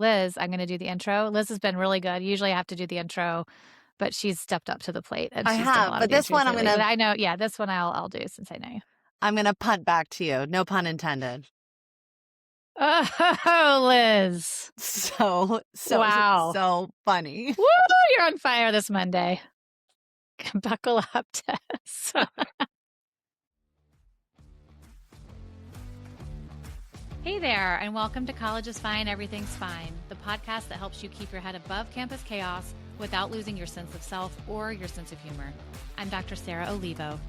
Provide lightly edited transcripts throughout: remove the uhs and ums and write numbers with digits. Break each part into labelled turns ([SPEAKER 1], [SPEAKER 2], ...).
[SPEAKER 1] Liz, I'm going to do the intro. Liz has been really good. Usually I have to do the intro, but she's stepped up to the plate and
[SPEAKER 2] I
[SPEAKER 1] she's done a
[SPEAKER 2] have,
[SPEAKER 1] lot of
[SPEAKER 2] but
[SPEAKER 1] the
[SPEAKER 2] this
[SPEAKER 1] intros
[SPEAKER 2] one
[SPEAKER 1] lately. But I know, yeah, this one I'll do since I know you.
[SPEAKER 2] I'm gonna punt back to you. No pun intended.
[SPEAKER 1] Oh, Liz. Wow.
[SPEAKER 2] So funny.
[SPEAKER 1] Woo, you're on fire this Monday. Buckle up, Tess. Hey there, and welcome to College is Fine, Everything's Fine, the podcast that helps you keep your head above campus chaos without losing your sense of self or your sense of humor. I'm Dr. Sarah Olivo.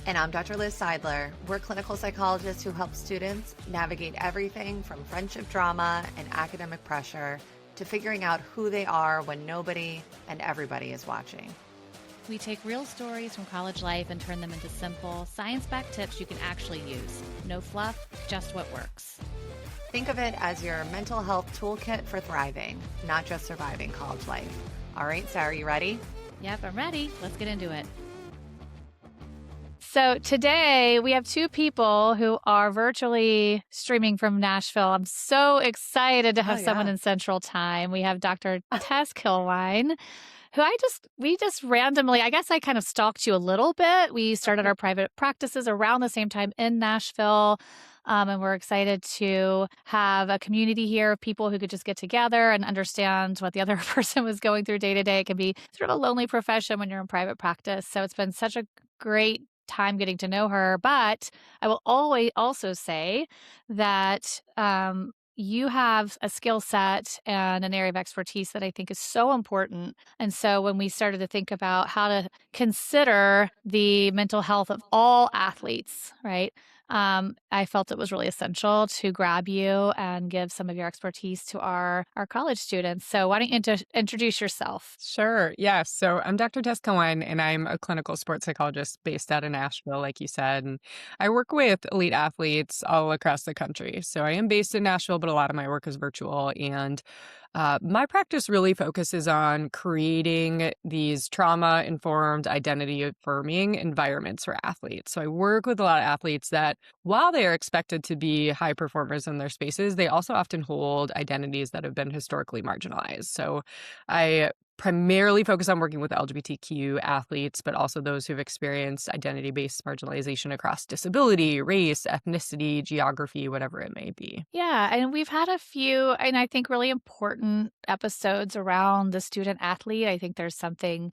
[SPEAKER 2] And I'm Dr. Liz Seidler. We're clinical psychologists who help students navigate everything from friendship drama and academic pressure to figuring out who they are when nobody and everybody is watching.
[SPEAKER 1] We take real stories from college life and turn them into simple, science-backed tips you can actually use. No fluff, just what works.
[SPEAKER 2] Think of it as your mental health toolkit for thriving, not just surviving college life. All right, Sarah, you ready?
[SPEAKER 1] Yep, I'm ready. Let's get into it. So today we have two people who are virtually streaming from Nashville. I'm so excited to have someone in Central Time. We have Dr. Tess Kilwein, who we just randomly, I guess I kind of stalked you a little bit. We started our private practices around the same time in Nashville. And we're excited to have a community here of people who could just get together and understand what the other person was going through day to day. It can be sort of a lonely profession when you're in private practice. So it's been such a great time getting to know her. But I will always also say that you have a skill set and an area of expertise that I think is so important. And so when we started to think about how to consider the mental health of all athletes, right? I felt it was really essential to grab you and give some of your expertise to our college students. So why don't you introduce yourself?
[SPEAKER 3] Sure. Yeah. So I'm Dr. Tess Kilwein, and I'm a clinical sports psychologist based out of Nashville, like you said. And I work with elite athletes all across the country. So I am based in Nashville, but a lot of my work is virtual. And my practice really focuses on creating these trauma-informed, identity-affirming environments for athletes. So I work with a lot of athletes that, while they are expected to be high performers in their spaces, they also often hold identities that have been historically marginalized. So I primarily focus on working with LGBTQ athletes, but also those who've experienced identity-based marginalization across disability, race, ethnicity, geography, whatever it may be.
[SPEAKER 1] Yeah, and we've had a few, and I think really important episodes around the student athlete. I think there's something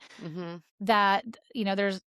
[SPEAKER 1] that, there's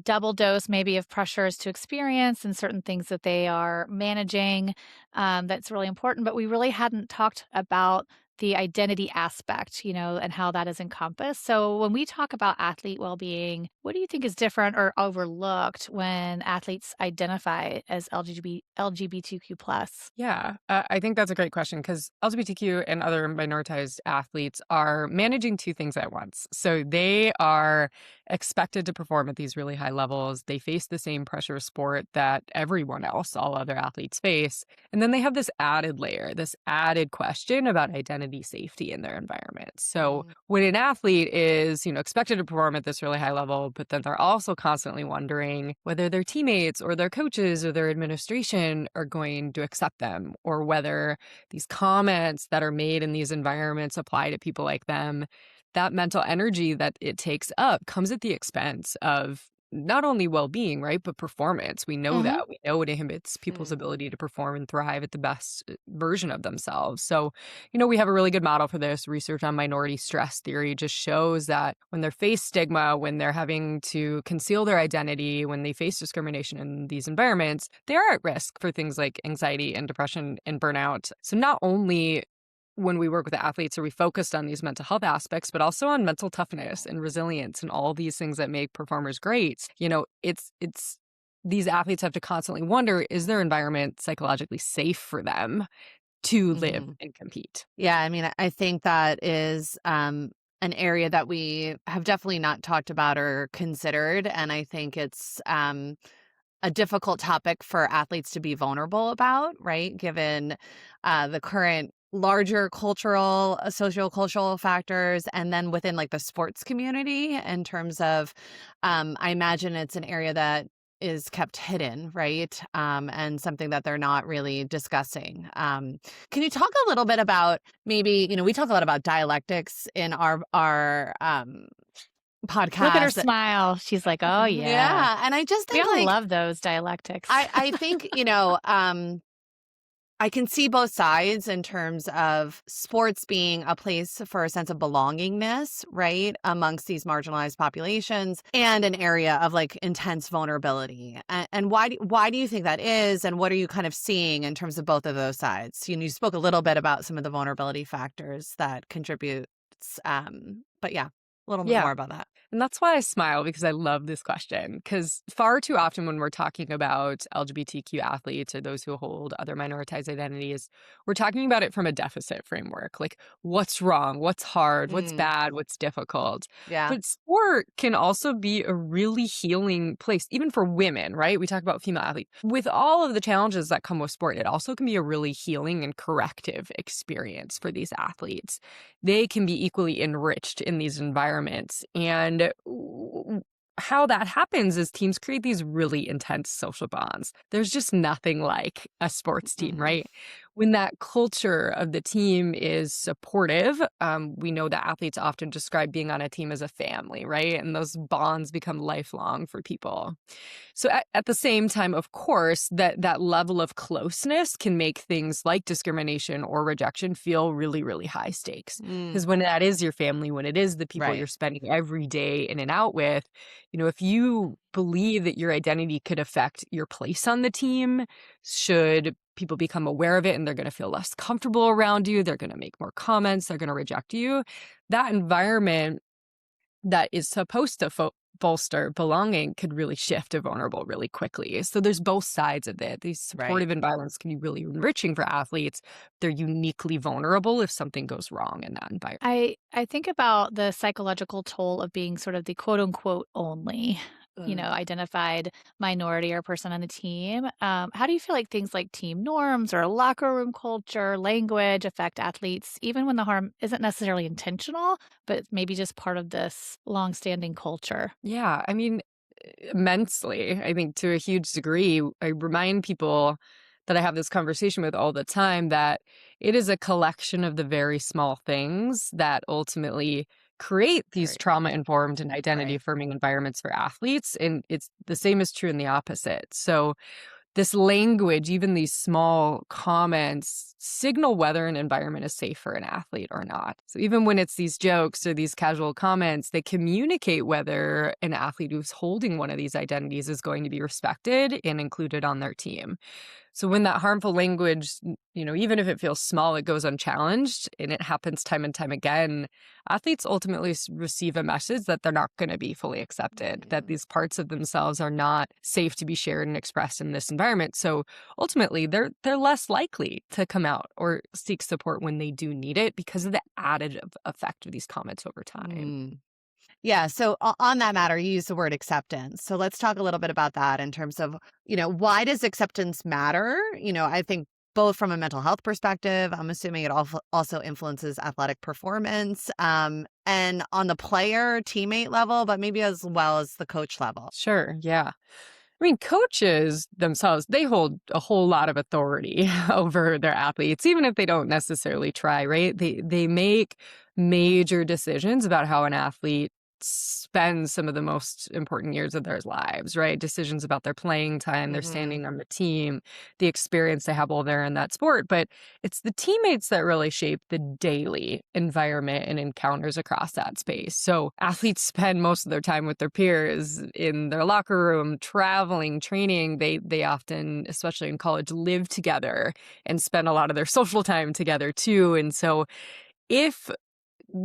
[SPEAKER 1] double dose maybe of pressures to experience and certain things that they are managing. That's really important, but we really hadn't talked about the identity aspect, and how that is encompassed. So when we talk about athlete well-being, what do you think is different or overlooked when athletes identify as LGBTQ plus?
[SPEAKER 3] Yeah, I think that's a great question because LGBTQ and other minoritized athletes are managing two things at once. So they are expected to perform at these really high levels. They face the same pressure sport that everyone else, all other athletes face. And then they have this added layer, this added question about identity safety in their environment. So when an athlete is, expected to perform at this really high level, but then they're also constantly wondering whether their teammates or their coaches or their administration are going to accept them, or whether these comments that are made in these environments apply to people like them, that mental energy that it takes up comes at the expense of not only well-being, right, but performance. We know that. We know it inhibits people's ability to perform and thrive at the best version of themselves. So, we have a really good model for this. Research on minority stress theory just shows that when they're faced stigma, when they're having to conceal their identity, when they face discrimination in these environments, they are at risk for things like anxiety and depression and burnout. So not only when we work with athletes are we focused on these mental health aspects, but also on mental toughness and resilience and all these things that make performers great. It's these athletes have to constantly wonder, is their environment psychologically safe for them to live and compete?
[SPEAKER 2] Yeah, I mean, I think that is an area that we have definitely not talked about or considered. And I think it's a difficult topic for athletes to be vulnerable about, right? Given the current larger cultural, socio-cultural factors, and then within like the sports community in terms of, I imagine it's an area that is kept hidden, right? And something that they're not really discussing. Can you talk a little bit about maybe, we talk a lot about dialectics in our
[SPEAKER 1] Look at her
[SPEAKER 2] podcast.
[SPEAKER 1] smile. She's like, oh, yeah.
[SPEAKER 2] Yeah. And I just
[SPEAKER 1] We
[SPEAKER 2] think
[SPEAKER 1] all
[SPEAKER 2] like,
[SPEAKER 1] love those dialectics.
[SPEAKER 2] I think, I can see both sides in terms of sports being a place for a sense of belongingness, right, amongst these marginalized populations, and an area of like intense vulnerability. And why do you think that is? And what are you kind of seeing in terms of both of those sides? You spoke a little bit about some of the vulnerability factors that contributes, but yeah, a little bit
[SPEAKER 3] Yeah.
[SPEAKER 2] more about that.
[SPEAKER 3] And that's why I smile, because I love this question. Because far too often when we're talking about LGBTQ athletes or those who hold other minoritized identities, we're talking about it from a deficit framework. Like, what's wrong? What's hard? What's
[SPEAKER 2] Mm,
[SPEAKER 3] bad? What's difficult?
[SPEAKER 2] yeah.
[SPEAKER 3] But sport can also be a really healing place, even for women, right? We talk about female athletes. With all of the challenges that come with sport, it also can be a really healing and corrective experience for these athletes. They can be equally enriched in these environments. And how that happens is teams create these really intense social bonds. There's just nothing like a sports team,
[SPEAKER 2] Hmm.
[SPEAKER 3] right? When that culture of the team is supportive, we know that athletes often describe being on a team as a family, right? And those bonds become lifelong for people. So at the same time, of course, that level of closeness can make things like discrimination or rejection feel really, really high stakes.
[SPEAKER 2] Mm,
[SPEAKER 3] Because when that is your family, when it is the people you're
[SPEAKER 2] right.
[SPEAKER 3] spending every day in and out with, if you believe that your identity could affect your place on the team, should people become aware of it and they're going to feel less comfortable around you, they're going to make more comments, they're going to reject you. That environment that is supposed to bolster belonging could really shift to vulnerable really quickly. So there's both sides of it. These
[SPEAKER 2] Right.
[SPEAKER 3] supportive environments can be really enriching for athletes. They're uniquely vulnerable if something goes wrong in that environment.
[SPEAKER 1] I think about the psychological toll of being sort of the quote unquote only,
[SPEAKER 2] Mm.
[SPEAKER 1] identified minority or person on the team. How do you feel like things like team norms or locker room culture, language affect athletes, even when the harm isn't necessarily intentional, but maybe just part of this longstanding culture?
[SPEAKER 3] Yeah, I mean, immensely. I think to a huge degree, I remind people that I have this conversation with all the time that it is a collection of the very small things that ultimately create these
[SPEAKER 2] Very
[SPEAKER 3] trauma informed and identity
[SPEAKER 2] right.
[SPEAKER 3] affirming environments for athletes. And it's the same is true in the opposite. So this language, even these small comments, signal whether an environment is safe for an athlete or not. So even when it's these jokes or these casual comments, they communicate whether an athlete who's holding one of these identities is going to be respected and included on their team. So when that harmful language, even if it feels small, it goes unchallenged and it happens time and time again, athletes ultimately receive a message that they're not going to be fully accepted, that
[SPEAKER 2] Mm.
[SPEAKER 3] these parts of themselves are not safe to be shared and expressed in this environment. So ultimately, they're less likely to come out or seek support when they do need it because of the additive effect of these comments over time.
[SPEAKER 2] Mm. Yeah. So on that matter, you use the word acceptance. So let's talk a little bit about that in terms of, why does acceptance matter? I think both from a mental health perspective, I'm assuming it also influences athletic performance, and on the player teammate level, but maybe as well as the coach level.
[SPEAKER 3] Sure. Yeah. I mean, coaches themselves, they hold a whole lot of authority over their athletes, even if they don't necessarily try, right? They make major decisions about how an athlete spends some of the most important years of their lives, right? Decisions about their playing time, their
[SPEAKER 2] Hmm.
[SPEAKER 3] standing on the team, the experience they have while they're in that sport. But it's the teammates that really shape the daily environment and encounters across that space. So athletes spend most of their time with their peers in their locker room, traveling, training. They often, especially in college, live together and spend a lot of their social time together too. And so if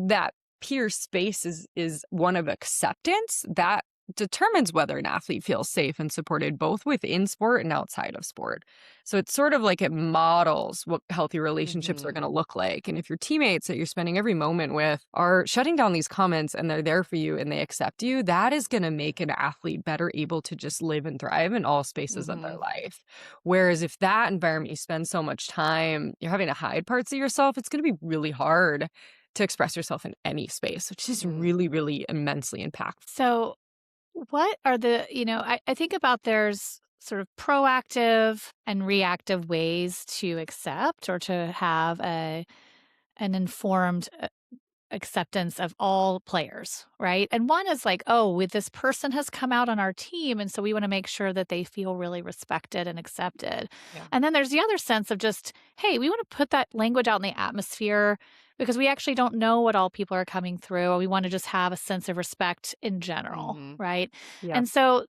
[SPEAKER 3] that peer space is one of acceptance, that determines whether an athlete feels safe and supported both within sport and outside of sport. So it's sort of like it models what healthy relationships are
[SPEAKER 2] Hmm.
[SPEAKER 3] going to look like. And if your teammates that you're spending every moment with are shutting down these comments and they're there for you and they accept you, that is going to make an athlete better able to just live and thrive in all spaces of
[SPEAKER 2] Hmm.
[SPEAKER 3] their life. Whereas if that environment you spend so much time, you're having to hide parts of yourself, it's going to be really hard to express yourself in any space, which is
[SPEAKER 2] Mm.
[SPEAKER 3] really, really immensely impactful.
[SPEAKER 1] So what are the, I think about there's sort of proactive and reactive ways to accept or to have an informed acceptance of all players, right? And one is like, oh, with this person has come out on our team. And so we want to make sure that they feel really respected and accepted.
[SPEAKER 3] Yeah.
[SPEAKER 1] And then there's the other sense of just, hey, we want to put that language out in the atmosphere because we actually don't know what all people are coming through. We want to just have a sense of respect in general,
[SPEAKER 2] Mhm.
[SPEAKER 1] right?
[SPEAKER 3] Yeah.
[SPEAKER 1] And so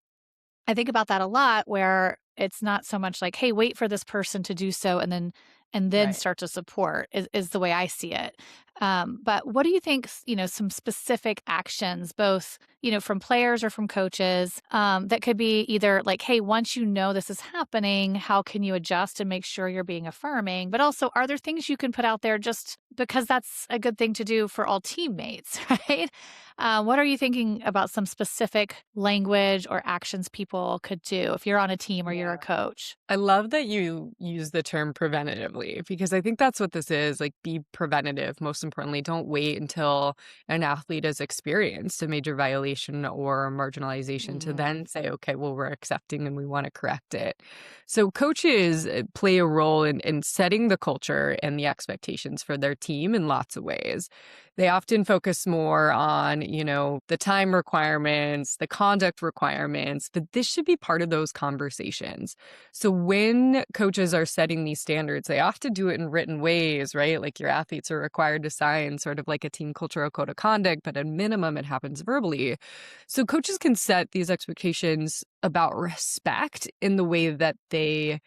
[SPEAKER 1] I think about that a lot where it's not so much like, hey, wait for this person to do so and then
[SPEAKER 2] Right.
[SPEAKER 1] start to support is the way I see it. But what do you think, some specific actions, both, from players or from coaches, that could be either like, hey, once you know this is happening, how can you adjust and make sure you're being affirming? But also, are there things you can put out there just because that's a good thing to do for all teammates, right? What are you thinking about some specific language or actions people could do if you're on a team or you're a
[SPEAKER 3] Yeah.
[SPEAKER 1] coach?
[SPEAKER 3] I love that you use the term preventatively because I think that's what this is. Like, be preventative. Most importantly, don't wait until an athlete has experienced a major violation or marginalization to
[SPEAKER 2] Mhm.
[SPEAKER 3] then say, okay, well, we're accepting and we want to correct it. So, coaches play a role in setting the culture and the expectations for their team in lots of ways. They often focus more on, the time requirements, the conduct requirements, but this should be part of those conversations. So when coaches are setting these standards, they often do it in written ways, right? Like your athletes are required to sign sort of like a team cultural code of conduct, but at minimum, it happens verbally. So coaches can set these expectations about respect in the way that they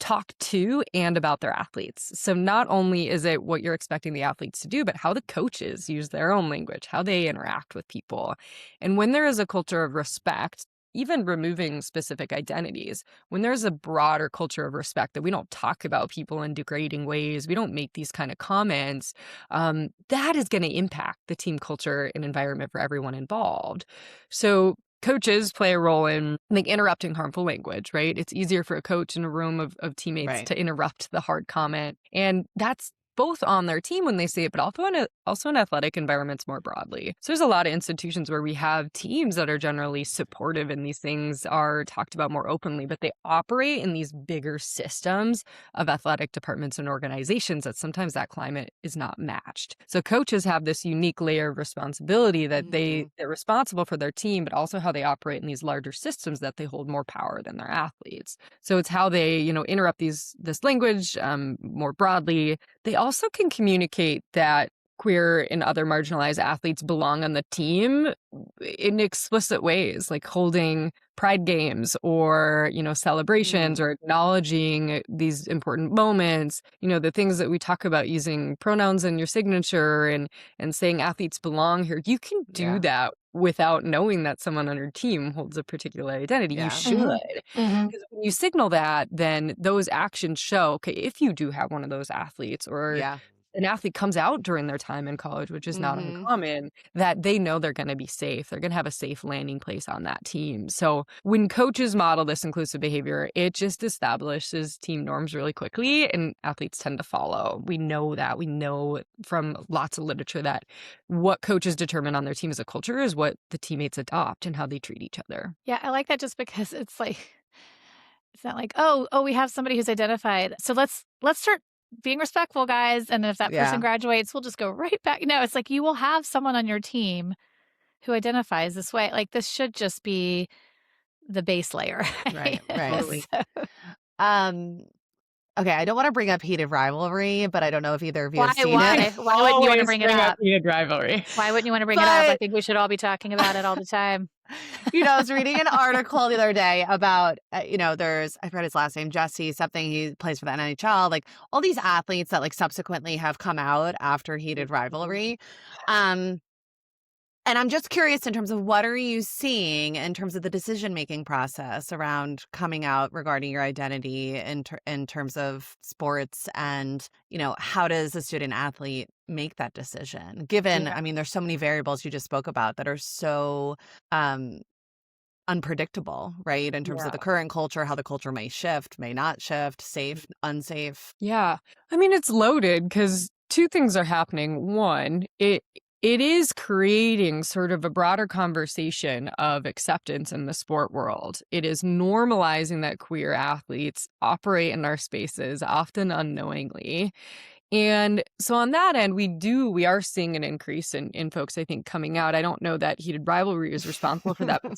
[SPEAKER 3] talk to and about their athletes. So not only is it what you're expecting the athletes to do, but how the coaches use their own language, how they interact with people. And when there is a culture of respect, even removing specific identities, when there's a broader culture of respect that we don't talk about people in degrading ways, we don't make these kind of comments, that is going to impact the team culture and environment for everyone involved. So coaches play a role in like interrupting harmful language, right? It's easier for a coach in a room of teammates
[SPEAKER 2] Right.
[SPEAKER 3] to interrupt the hard comment. And that's both on their team when they say it, but also in athletic environments more broadly. So there's a lot of institutions where we have teams that are generally supportive and these things are talked about more openly, but they operate in these bigger systems of athletic departments and organizations that sometimes that climate is not matched. So coaches have this unique layer of responsibility that
[SPEAKER 2] Mhm.
[SPEAKER 3] they're responsible for their team, but also how they operate in these larger systems that they hold more power than their athletes. So it's how they, interrupt this language more broadly. They also can communicate that queer and other marginalized athletes belong on the team in explicit ways, like holding pride games or, celebrations
[SPEAKER 2] Mm.
[SPEAKER 3] or acknowledging these important moments, the things that we talk about using pronouns in your signature and saying athletes belong here. You can do
[SPEAKER 2] Yeah.
[SPEAKER 3] that without knowing that someone on your team holds a particular identity. You
[SPEAKER 2] Yeah.
[SPEAKER 3] should.
[SPEAKER 1] Hmm. Hmm.
[SPEAKER 3] Because when you signal that, then those actions show, okay, if you do have one of those athletes or
[SPEAKER 2] Yeah.
[SPEAKER 3] an athlete comes out during their time in college, which is not
[SPEAKER 2] Mhm.
[SPEAKER 3] uncommon, that they know they're going to be safe. They're going to have a safe landing place on that team. So when coaches model this inclusive behavior, it just establishes team norms really quickly and athletes tend to follow. We know that. We know from lots of literature that what coaches determine on their team as a culture is what the teammates adopt and how they treat each other.
[SPEAKER 1] Yeah, I like that just because it's like it's not like, oh, we have somebody who's identified. So let's start being respectful, guys. And then if that person
[SPEAKER 2] Yeah.
[SPEAKER 1] graduates, we'll just go right back. No, it's like you will have someone on your team who identifies this way. Like this should just be the base layer.
[SPEAKER 2] Right. Right.
[SPEAKER 3] Totally.
[SPEAKER 1] So,
[SPEAKER 2] Um, okay, I don't wanna bring up heated rivalry, but I don't know if either of you
[SPEAKER 1] why
[SPEAKER 2] have seen it.
[SPEAKER 1] why wouldn't you want to
[SPEAKER 3] Always
[SPEAKER 1] bring it
[SPEAKER 3] bring up
[SPEAKER 1] up?
[SPEAKER 3] heated rivalry.
[SPEAKER 1] Why wouldn't you want to bring it up? I
[SPEAKER 2] But,
[SPEAKER 1] think we should all be talking about it all the time.
[SPEAKER 2] I was reading an article the other day about, there's I forgot his last name, Jesse something, he plays for the NHL, like, all these athletes that, like, subsequently have come out after heated rivalry. Um And I'm just curious in terms of what are you seeing in terms of the decision-making process around coming out regarding your identity in terms of sports and, how does a student athlete make that decision? Given,
[SPEAKER 3] Yeah.
[SPEAKER 2] I mean, there's so many variables you just spoke about that are so um, unpredictable, right? In terms of
[SPEAKER 3] Yeah.
[SPEAKER 2] the current culture, how the culture may shift, may not shift, safe, unsafe.
[SPEAKER 3] Yeah. I mean, it's loaded because two things are happening. One, it is creating sort of a broader conversation of acceptance in the sport world. It is normalizing that queer athletes operate in our spaces, often unknowingly. And so on that end, we are seeing an increase in folks, I think, coming out. I don't know that heated rivalry is responsible for that, but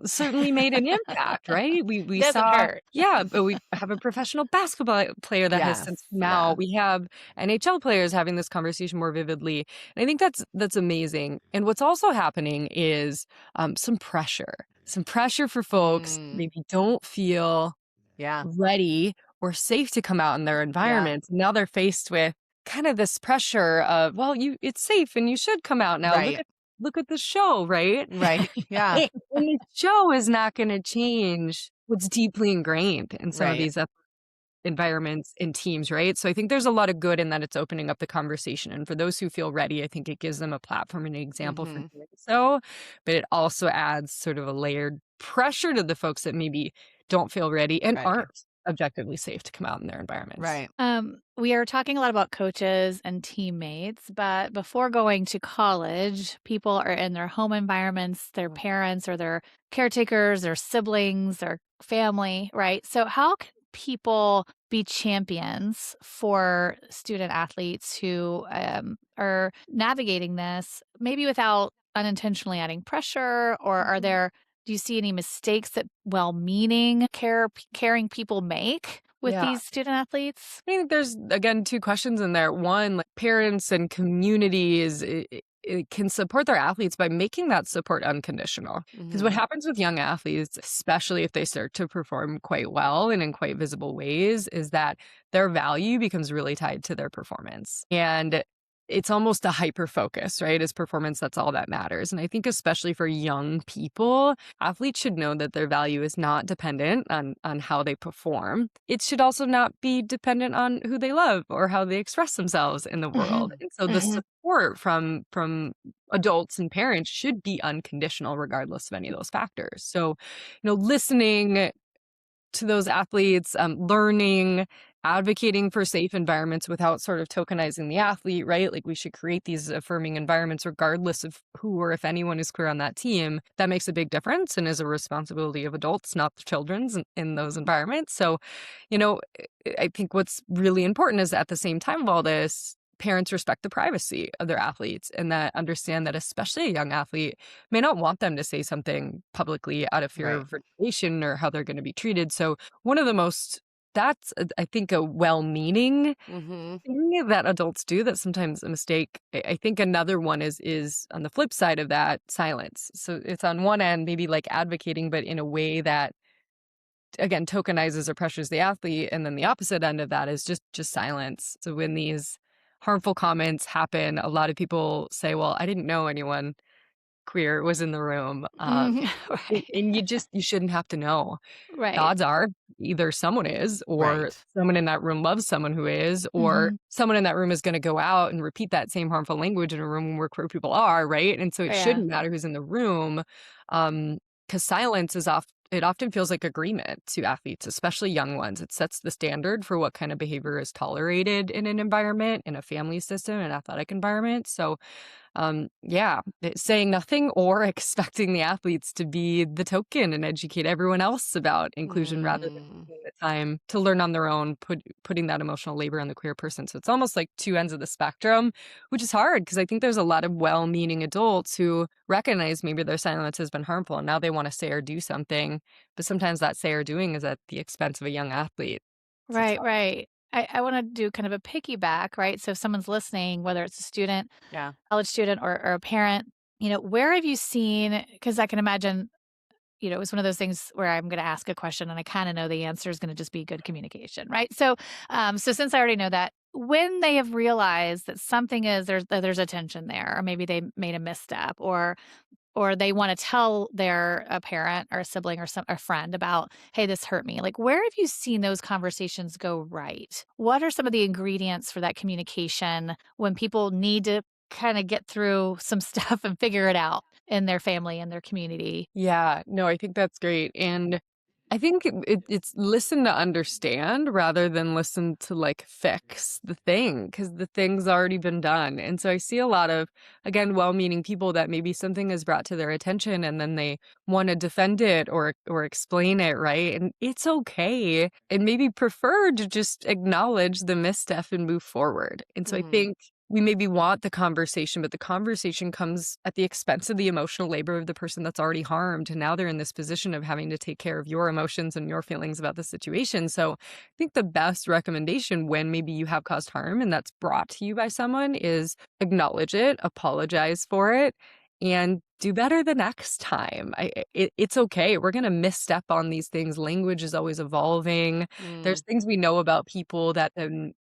[SPEAKER 3] certainly made an impact, right? We
[SPEAKER 1] Doesn't
[SPEAKER 3] saw,
[SPEAKER 1] hurt.
[SPEAKER 3] yeah, but we have a professional basketball player that has since
[SPEAKER 2] Yes.
[SPEAKER 3] come
[SPEAKER 2] Yeah.
[SPEAKER 3] out. We have NHL players having this conversation more vividly, and I think that's amazing. And what's also happening is some pressure for folks
[SPEAKER 2] Mm.
[SPEAKER 3] maybe don't feel
[SPEAKER 2] Yeah.
[SPEAKER 3] ready or safe to come out in their
[SPEAKER 2] Yeah.
[SPEAKER 3] environments. Now they're faced with kind of this pressure of, well, it's safe and you should come out now.
[SPEAKER 2] Right.
[SPEAKER 3] Look at the show, right?
[SPEAKER 2] Right. Yeah.
[SPEAKER 3] And the show is not going to change what's deeply ingrained in some of
[SPEAKER 2] Right.
[SPEAKER 3] these environments and teams, right? So I think there's a lot of good in that it's opening up the conversation. And for those who feel ready, I think it gives them a platform and an example for
[SPEAKER 2] Mhm.
[SPEAKER 3] doing so. But it also adds sort of a layered pressure to the folks that maybe don't feel ready and
[SPEAKER 2] Right.
[SPEAKER 3] aren't objectively safe to come out in their environments.
[SPEAKER 2] Right.
[SPEAKER 1] We are talking a lot about coaches and teammates, but before going to college, people are in their home environments, their parents or their caretakers, their siblings, their family, right? So, how can people be champions for student athletes who are navigating this, maybe without unintentionally adding pressure? Or are
[SPEAKER 2] Mhm.
[SPEAKER 1] there, do you see any mistakes that well meaning, caring people make with
[SPEAKER 3] Yeah.
[SPEAKER 1] these student athletes?
[SPEAKER 3] I think there's, again, two questions in there. One, like parents and communities it can support their athletes by making that support unconditional. Because what
[SPEAKER 2] Mhm.
[SPEAKER 3] happens with young athletes, especially if they start to perform quite well and in quite visible ways, is that their value becomes really tied to their performance. And it's almost a hyper focus, right? As performance, that's all that matters. And I think, especially for young people, athletes should know that their value is not dependent on how they perform. It should also not be dependent on who they love or how they express themselves in the world.
[SPEAKER 1] Mhm.
[SPEAKER 3] And so the
[SPEAKER 1] Mhm.
[SPEAKER 3] support from adults and parents should be unconditional regardless of any of those factors. So, listening to those athletes, learning, advocating for safe environments without sort of tokenizing the athlete, right? Like we should create these affirming environments regardless of who or if anyone is queer on that team. That makes a big difference and is a responsibility of adults, not the children's in those environments. So, you know, I think what's really important is at the same time of all this, parents respect the privacy of their athletes and that understand that especially a young athlete may not want them to say something publicly out of fear
[SPEAKER 2] Right.
[SPEAKER 3] of retaliation or how they're going to be treated. So one of the most that's I think a well-meaning
[SPEAKER 2] Mhm.
[SPEAKER 3] thing that adults do that's sometimes a mistake. I think another one is on the flip side of that, silence. So it's on one end maybe like advocating, but in a way that again tokenizes or pressures the athlete, and then the opposite end of that is just silence. So when these harmful comments happen, a lot of people say, "Well, I didn't know anyone queer was in the room."
[SPEAKER 1] Mhm.
[SPEAKER 3] And
[SPEAKER 1] Right.
[SPEAKER 3] you shouldn't have to know. The
[SPEAKER 1] Right.
[SPEAKER 3] odds are either someone is, or
[SPEAKER 2] Right.
[SPEAKER 3] someone in that room loves someone who is, or
[SPEAKER 1] Mhm.
[SPEAKER 3] someone in that room is gonna go out and repeat that same harmful language in a room where queer people are, right? And so it
[SPEAKER 1] Yeah.
[SPEAKER 3] shouldn't matter who's in the room, because silence is it often feels like agreement to athletes, especially young ones. It sets the standard for what kind of behavior is tolerated in an environment, in a family system, an athletic environment. So yeah, saying nothing or expecting the athletes to be the token and educate everyone else about inclusion rather than
[SPEAKER 2] Mm.
[SPEAKER 3] taking the time to learn on their own, putting that emotional labor on the queer person. So it's almost like two ends of the spectrum, which is hard because I think there's a lot of well-meaning adults who recognize maybe their silence has been harmful and now they want to say or do something, but sometimes that say or doing is at the expense of a young athlete. So it's
[SPEAKER 1] Right, right. I wanna do kind of a piggyback, right? So if someone's listening, whether it's a student,
[SPEAKER 2] Yeah.
[SPEAKER 1] college student, or a parent, where have you seen? Because I can imagine, it's one of those things where I'm gonna ask a question and I kinda know the answer is gonna just be good communication, right? So since I already know that, when they have realized that something is there's a tension there, or maybe they made a misstep, or they wanna tell a parent or a sibling or a friend about, "Hey, this hurt me." Like, where have you seen those conversations go right? What are some of the ingredients for that communication when people need to kinda get through some stuff and figure it out in their family and their community?
[SPEAKER 3] Yeah, no, I think that's great. And I think it's listen to understand rather than listen to like fix the thing because the thing's already been done. And so I see a lot of, again, well-meaning people that maybe something is brought to their attention and then they want to defend it or explain it, right? And it's okay. And maybe prefer to just acknowledge the misstep and move forward. And so I
[SPEAKER 2] Mhm.
[SPEAKER 3] think we maybe want the conversation, but the conversation comes at the expense of the emotional labor of the person that's already harmed. And now they're in this position of having to take care of your emotions and your feelings about the situation. So I think the best recommendation when maybe you have caused harm and that's brought to you by someone is acknowledge it, apologize for it, and do better the next time. It's okay. We're going to misstep on these things. Language is always evolving. There's
[SPEAKER 2] Mm.
[SPEAKER 3] things we know about people that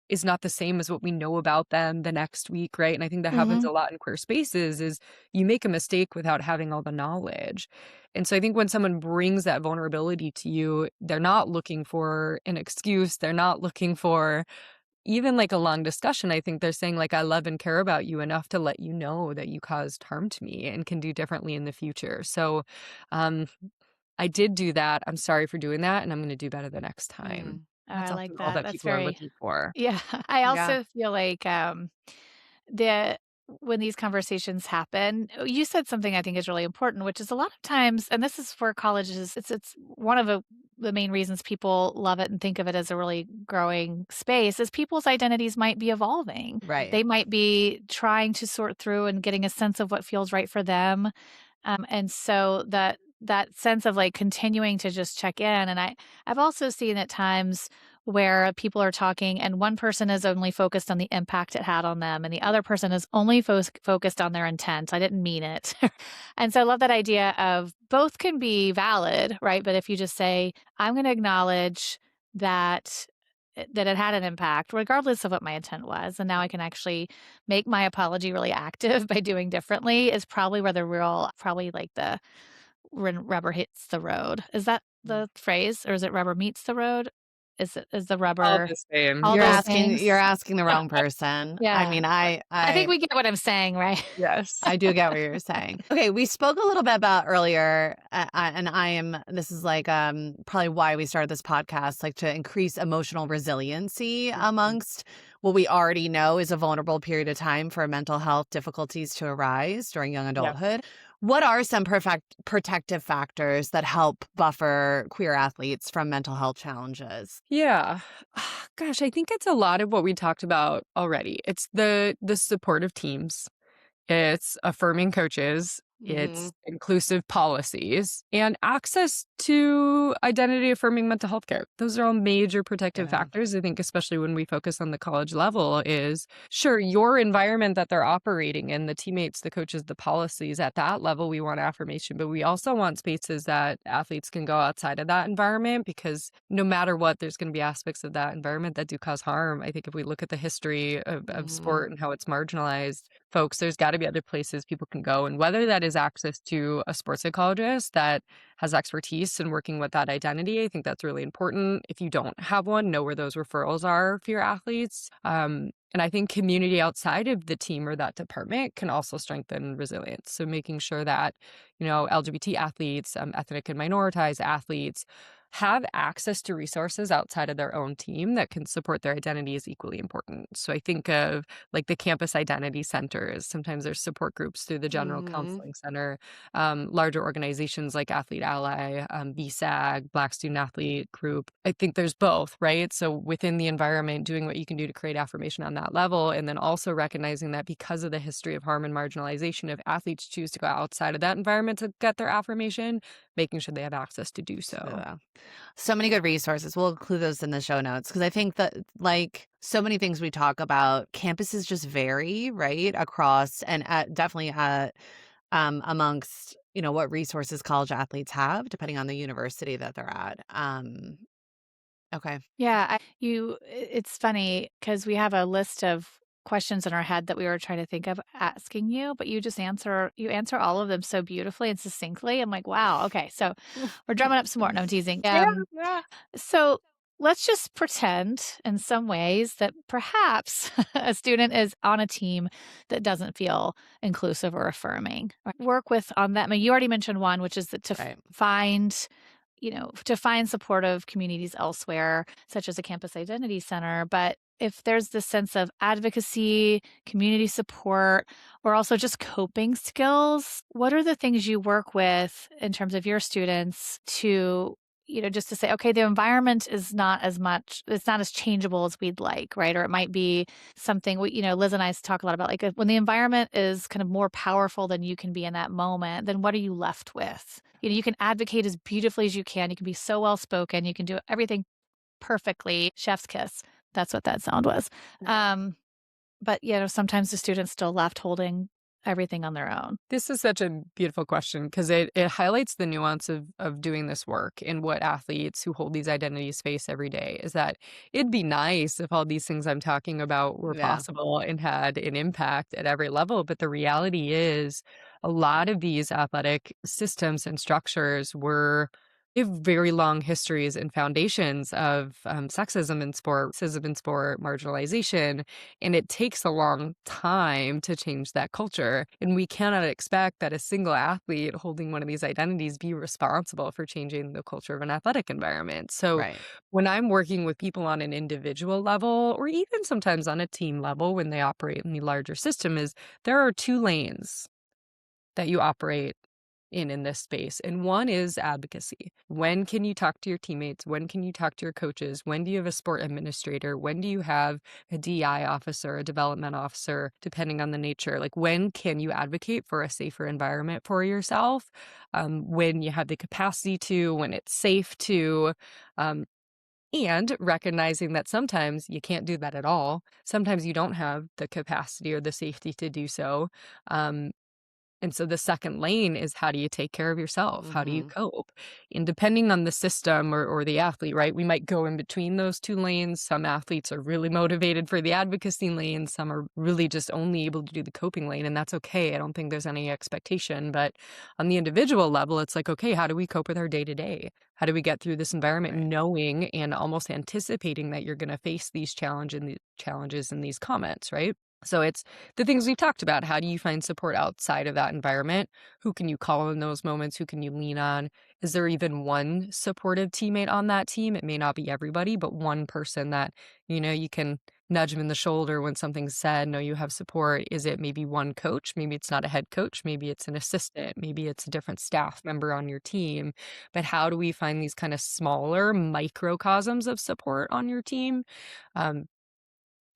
[SPEAKER 3] is not the same as what we know about them the next week, right? And I think that happens
[SPEAKER 1] Mhm.
[SPEAKER 3] a lot in queer spaces is you make a mistake without having all the knowledge. And so I think when someone brings that vulnerability to you, they're not looking for an excuse. They're not looking for even like a long discussion. I think they're saying like, I love and care about you enough to let you know that you caused harm to me and can do differently in the future. So, um, I did do that. I'm sorry for doing that, and I'm gonna do better the next time.
[SPEAKER 2] Mm.
[SPEAKER 1] Oh,
[SPEAKER 3] That's
[SPEAKER 1] I like
[SPEAKER 3] often all
[SPEAKER 1] that.
[SPEAKER 3] that
[SPEAKER 1] That's
[SPEAKER 3] people are
[SPEAKER 1] very
[SPEAKER 3] looking for.
[SPEAKER 1] yeah. I
[SPEAKER 2] Yeah.
[SPEAKER 1] also feel like, the when these conversations happen, you said something I think is really important, which is a lot of times, and this is for colleges, it's one of the main reasons people love it and think of it as a really growing space is people's identities might be evolving.
[SPEAKER 2] Right.
[SPEAKER 1] They might be trying to sort through and getting a sense of what feels right for them. And so that sense of like continuing to just check in. And I've also seen at times where people are talking and one person is only focused on the impact it had on them and the other person is only focused on their intent. I didn't mean it. And so I love that idea of both can be valid, right? But if you just say, I'm going to acknowledge that that it had an impact regardless of what my intent was, and now I can actually make my apology really active by doing differently, is probably where the real probably like the when rubber hits the road. Is that
[SPEAKER 2] Mm.
[SPEAKER 1] the phrase, or is it rubber meets the road? Is the
[SPEAKER 3] All
[SPEAKER 1] rubber
[SPEAKER 3] the same,
[SPEAKER 1] all
[SPEAKER 2] You're
[SPEAKER 1] those
[SPEAKER 3] yes.
[SPEAKER 2] asking
[SPEAKER 1] things?
[SPEAKER 2] you're asking the wrong person. I
[SPEAKER 1] Yeah.
[SPEAKER 2] mean,
[SPEAKER 1] I think we get what I'm saying, right?
[SPEAKER 3] Yes.
[SPEAKER 2] I do get what you're saying. Okay, we spoke a little bit about earlier, and I am. This is like probably why we started this podcast, like to increase emotional resiliency
[SPEAKER 3] Mhm.
[SPEAKER 2] amongst what we already know is a vulnerable period of time for mental health difficulties to arise during young
[SPEAKER 3] Yeah.
[SPEAKER 2] adulthood. What are some perfect protective factors that help buffer queer athletes from mental health challenges?
[SPEAKER 3] Yeah. Gosh, I think it's a lot of what we talked about already. It's the supportive teams. It's affirming coaches,
[SPEAKER 2] Hmm.
[SPEAKER 3] it's inclusive policies, and access to identity affirming mental health care. Those are all major protective
[SPEAKER 2] Yeah.
[SPEAKER 3] factors. I think, especially when we focus on the college level, is sure your environment that they're operating in, the teammates, the coaches, the policies at that level, we want affirmation, but we also want spaces that athletes can go outside of that environment because no matter what, there's going to be aspects of that environment that do cause harm. I think if we look at the history of
[SPEAKER 2] Hmm.
[SPEAKER 3] sport and how it's marginalized, folks, there's got to be other places people can go. And whether that is access to a sports psychologist that has expertise in working with that identity, I think that's really important. If you don't have one, know where those referrals are for your athletes. And I think community outside of the team or that department can also strengthen resilience. So making sure that, LGBT athletes, ethnic and minoritized athletes have access to resources outside of their own team that can support their identity is equally important. So I think of like the campus identity centers. Sometimes there's support groups through the General
[SPEAKER 2] Hmm.
[SPEAKER 3] Counseling Center, larger organizations like Athlete Ally, BSAG, Black Student Athlete Group. I think there's both, right? So within the environment, doing what you can do to create affirmation on that level, and then also recognizing that because of the history of harm and marginalization, if athletes choose to go outside of that environment to get their affirmation, making sure they have access to do so.
[SPEAKER 2] So many good resources. We'll include those in the show notes because I think that, like so many things we talk about, campuses just vary, right, across and definitely amongst what resources college athletes have, depending on the university that they're at. Okay.
[SPEAKER 1] Yeah, it's funny because we have a list of questions in our head that we were trying to think of asking you, but you answer all of them so beautifully and succinctly. I'm like, wow, okay. So we're drumming up some more. No, I'm teasing.
[SPEAKER 3] Yeah, yeah.
[SPEAKER 1] So let's just pretend in some ways that perhaps a student is on a team that doesn't feel inclusive or affirming. Right? Work with on that. I mean, you already mentioned one, which is that to
[SPEAKER 2] Right.
[SPEAKER 1] find to find supportive communities elsewhere, such as a campus identity center. But if there's this sense of advocacy, community support, or also just coping skills, what are the things you work with in terms of your students to, just to say, okay, the environment is not as much, it's not as changeable as we'd like, right? Or it might be something Liz and I talk a lot about, like when the environment is kind of more powerful than you can be in that moment, then what are you left with? You can advocate as beautifully as you can. You can be so well spoken. You can do everything perfectly. Chef's kiss. That's what that sound was. But sometimes the students still left holding everything on their own.
[SPEAKER 3] This is such a beautiful question because it highlights the nuance of doing this work and what athletes who hold these identities face every day. Is that it'd be nice if all these things I'm talking about were
[SPEAKER 2] Yeah.
[SPEAKER 3] possible and had an impact at every level. But the reality is a lot of these athletic systems and structures they have very long histories and foundations of sexism in sport, marginalization, and it takes a long time to change that culture. And we cannot expect that a single athlete holding one of these identities be responsible for changing the culture of an athletic environment. So
[SPEAKER 2] Right.
[SPEAKER 3] when I'm working with people on an individual level, or even sometimes on a team level when they operate in the larger system, is there are two lanes that you operate in this space. And one is advocacy. When can you talk to your teammates? When can you talk to your coaches? When do you have a sport administrator? When do you have a DI officer, a development officer, depending on the nature? Like, when can you advocate for a safer environment for yourself? When you have the capacity to, when it's safe to, and recognizing that sometimes you can't do that at all. Sometimes you don't have the capacity or the safety to do so. And so the second lane is, how do you take care of yourself? How do you
[SPEAKER 2] Mm-hmm.
[SPEAKER 3] cope? And depending on the system or the athlete, right, we might go in between those two lanes. Some athletes are really motivated for the advocacy lane. Some are really just only able to do the coping lane, and that's okay. I don't think there's any expectation. But on the individual level, it's like, okay, how do we cope with our day to day? How do we get through this environment
[SPEAKER 2] Right.
[SPEAKER 3] knowing and almost anticipating that you're going to face these challenges and these comments, right? So it's the things we've talked about. How do you find support outside of that environment? Who can you call in those moments? Who can you lean on? Is there even one supportive teammate on that team? It may not be everybody, but one person that, you can nudge them in the shoulder when something's said, know you have support. Is it maybe one coach? Maybe it's not a head coach. Maybe it's an assistant. Maybe it's a different staff member on your team. But how do we find these kind of smaller microcosms of support on your team?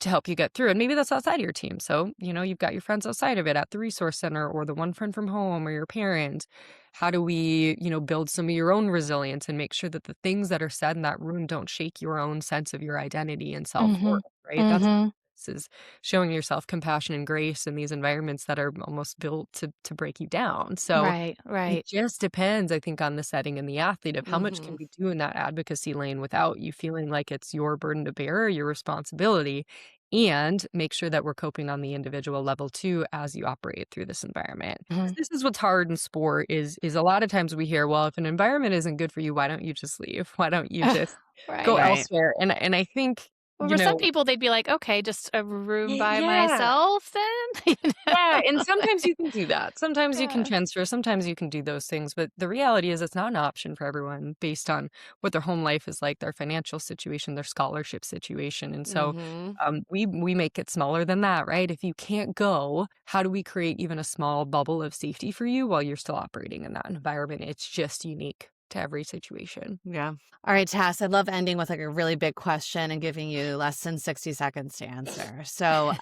[SPEAKER 3] To help you get through. And maybe that's outside of your team. So, you've got your friends outside of it at the resource center or the one friend from home or your parent. How do we, build some of your own resilience and make sure that the things that are said in that room don't shake your own sense of your identity and self-worth,
[SPEAKER 1] Mm-hmm.
[SPEAKER 3] right? That's
[SPEAKER 1] Mm-hmm.
[SPEAKER 3] this is showing yourself compassion and grace in these environments that are almost built to break you down. So
[SPEAKER 1] Right.
[SPEAKER 3] it
[SPEAKER 1] Right.
[SPEAKER 3] just depends, I think, on the setting and the athlete of how much
[SPEAKER 2] Mm-hmm.
[SPEAKER 3] can we do in that advocacy lane without you feeling like it's your burden to bear or your responsibility, and make sure that we're coping on the individual level too as you operate through this environment. 'Cause
[SPEAKER 1] Mm-hmm.
[SPEAKER 3] this is what's hard in sport is a lot of times we hear, well, if an environment isn't good for you, why don't you just leave? Why don't you just go
[SPEAKER 1] Right.
[SPEAKER 2] Right.
[SPEAKER 3] elsewhere? And I think,
[SPEAKER 1] Well, for some people, they'd be like, okay, just a room by
[SPEAKER 3] yeah.
[SPEAKER 1] myself then.
[SPEAKER 3] Yeah, and sometimes you can do that. Sometimes you can
[SPEAKER 1] Yeah.
[SPEAKER 3] transfer, sometimes you can do those things, but the reality is it's not an option for everyone based on what their home life is like, their financial situation, their scholarship situation. And so
[SPEAKER 2] Mm-hmm.
[SPEAKER 3] we make it smaller than that, right? If you can't go, how do we create even a small bubble of safety for you while you're still operating in that environment? It's just unique to every situation.
[SPEAKER 2] Yeah. All right, Tess, I love ending with like a really big question and giving you less than 60 seconds to answer. So,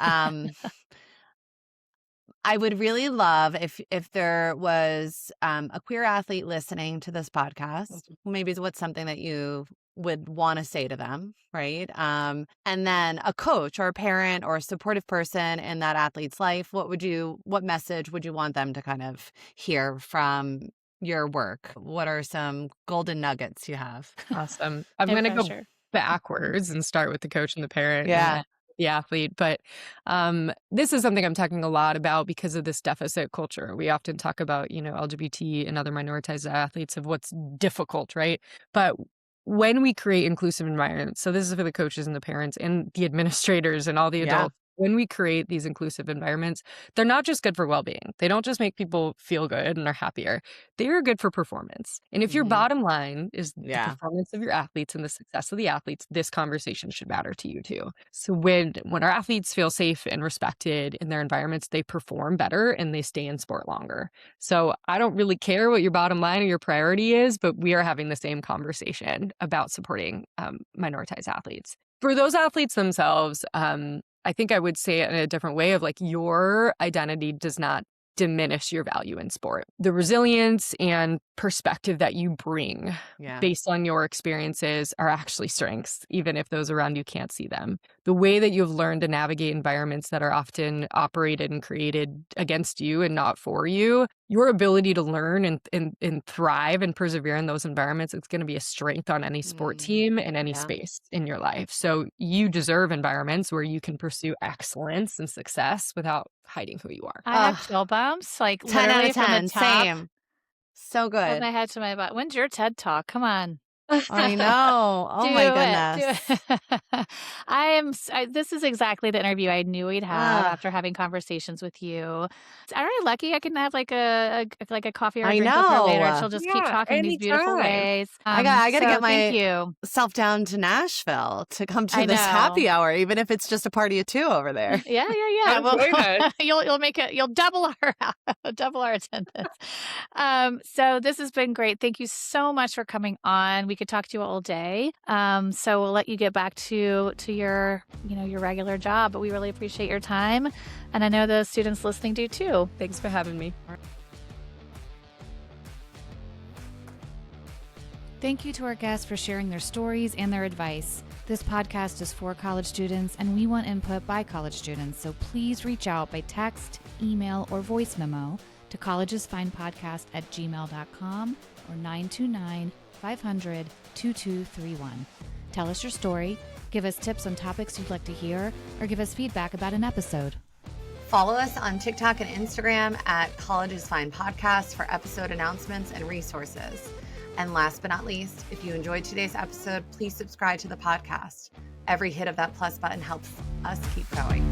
[SPEAKER 2] I would really love if there was a queer athlete listening to this podcast. Maybe it's what's something that you would want to say to them, right? And then a coach or a parent or a supportive person in that athlete's life. What message would you want them to kind of hear from your work? What are some golden nuggets you have?
[SPEAKER 3] Awesome. I'm
[SPEAKER 1] No
[SPEAKER 3] gonna go
[SPEAKER 1] pressure.
[SPEAKER 3] backwards and start with the coach and the parent and
[SPEAKER 2] Yeah.
[SPEAKER 3] then the athlete. But this is something I'm talking a lot about because of this deficit culture. We often talk about, LGBT and other minoritized athletes of what's difficult, right? But when we create inclusive environments, so this is for the coaches and the parents and the administrators and all the
[SPEAKER 2] Yeah.
[SPEAKER 3] adults When we create these inclusive environments, they're not just good for well-being. They don't just make people feel good and are happier. They are good for performance. And if your bottom line is the performance of your athletes and the success of the athletes, this conversation should matter to you too. So when our athletes feel safe and respected in their environments, they perform better and they stay in sport longer. So I don't really care what your bottom line or your priority is, but we are having the same conversation about supporting minoritized athletes. For those athletes themselves, I think I would say it in a different way of like, your identity does not diminish your value in sport. The resilience and perspective that you bring based on your experiences are actually strengths, even if those around you can't see them. The way that you've learned to navigate environments that are often operated and created against you and not for you, your ability to learn and thrive and persevere in those environments, it's going to be a strength on any sport team in any space in your life. So you deserve environments where you can pursue excellence and success without hiding who you are.
[SPEAKER 1] I have chill bumps, like
[SPEAKER 2] 10 out
[SPEAKER 1] literally
[SPEAKER 2] of 10.
[SPEAKER 1] from the top
[SPEAKER 2] Same. So
[SPEAKER 1] of
[SPEAKER 2] good.
[SPEAKER 1] my head to my butt. When's your TED Talk? Come on.
[SPEAKER 2] I know. Oh
[SPEAKER 1] Do
[SPEAKER 2] my
[SPEAKER 1] it,
[SPEAKER 2] goodness.
[SPEAKER 1] do it. This is exactly the interview I knew we'd have after having conversations with you. Aren't I lucky I can have like a coffee or a
[SPEAKER 2] I
[SPEAKER 1] drink with her later?
[SPEAKER 2] know.
[SPEAKER 1] She'll just keep talking these beautiful
[SPEAKER 3] anytime.
[SPEAKER 1] ways.
[SPEAKER 2] I gotta
[SPEAKER 1] so
[SPEAKER 2] get
[SPEAKER 1] thank you.
[SPEAKER 2] myself down to Nashville to come to
[SPEAKER 1] I
[SPEAKER 2] this happy
[SPEAKER 1] know.
[SPEAKER 2] hour, even if it's just a party of two over there.
[SPEAKER 1] Yeah.
[SPEAKER 3] Come
[SPEAKER 1] Well,
[SPEAKER 3] join us.
[SPEAKER 1] you'll double our attendance. So this has been great. Thank you so much for coming on. We could talk to you all day. So we'll let you get back to your regular job, but we really appreciate your time. And I know the students listening do too.
[SPEAKER 3] Thanks for having me.
[SPEAKER 1] Thank you to our guests for sharing their stories and their advice. This podcast is for college students, and we want input by college students. So please reach out by text, email, or voice memo to collegesfinepodcast@gmail.com or 929-500-2231. Tell us your story, give us tips on topics you'd like to hear, or give us feedback about an episode.
[SPEAKER 2] Follow us on TikTok and Instagram at Colleges Fine Podcast for episode announcements and resources. And last but not least, if you enjoyed today's episode, please subscribe to the podcast. Every hit of that plus button helps us keep going.